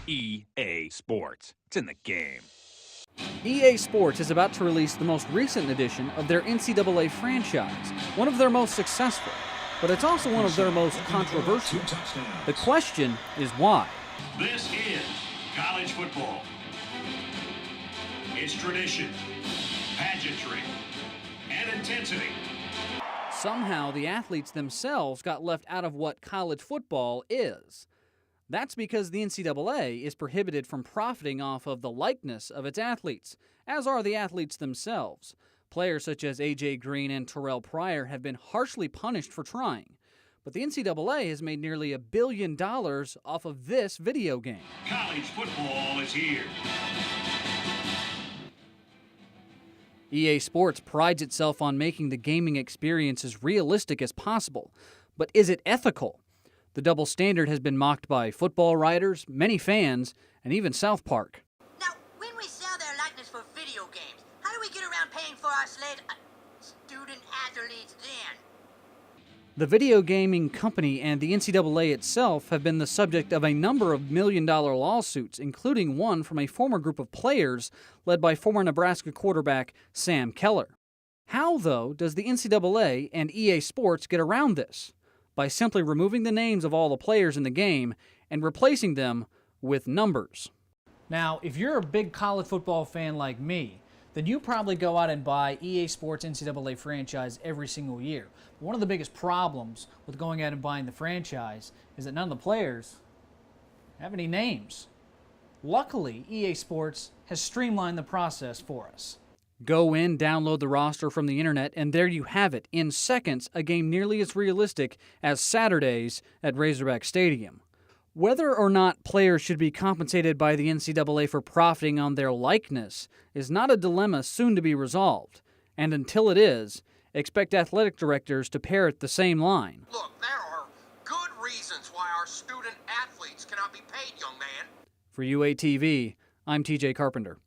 EA Sports. It's in the game. EA Sports is about to release the most recent edition of their NCAA franchise, one of their most successful, but it's also one of their most controversial. The question is why? This is college football. It's tradition, pageantry, and intensity. Somehow the athletes themselves got left out of what college football is. That's because the NCAA is prohibited from profiting off of the likeness of its athletes, as are the athletes themselves. Players such as A.J. Green and Terrell Pryor have been harshly punished for trying. But the NCAA has made nearly $1 billion off of this video game. College football is here. EA Sports prides itself on making the gaming experience as realistic as possible. But is it ethical? The double standard has been mocked by football writers, many fans, and even South Park. Now, when we sell their likeness for video games, how do we get around paying for our student athletes then? The video gaming company and the NCAA itself have been the subject of a number of million-dollar lawsuits, including one from a former group of players led by former Nebraska quarterback Sam Keller. How, though, does the NCAA and EA Sports get around this? By simply removing the names of all the players in the game and replacing them with numbers. Now, if you're a big college football fan like me, then you probably go out and buy EA Sports NCAA franchise every single year. But one of the biggest problems with going out and buying the franchise is that none of the players have any names. Luckily, EA Sports has streamlined the process for us. Go in, download the roster from the internet, and there you have it. In seconds, a game nearly as realistic as Saturdays at Razorback Stadium. Whether or not players should be compensated by the NCAA for profiting on their likeness is not a dilemma soon to be resolved. And until it is, expect athletic directors to parrot the same line. Look, there are good reasons why our student athletes cannot be paid, young man. For UATV, I'm TJ Carpenter.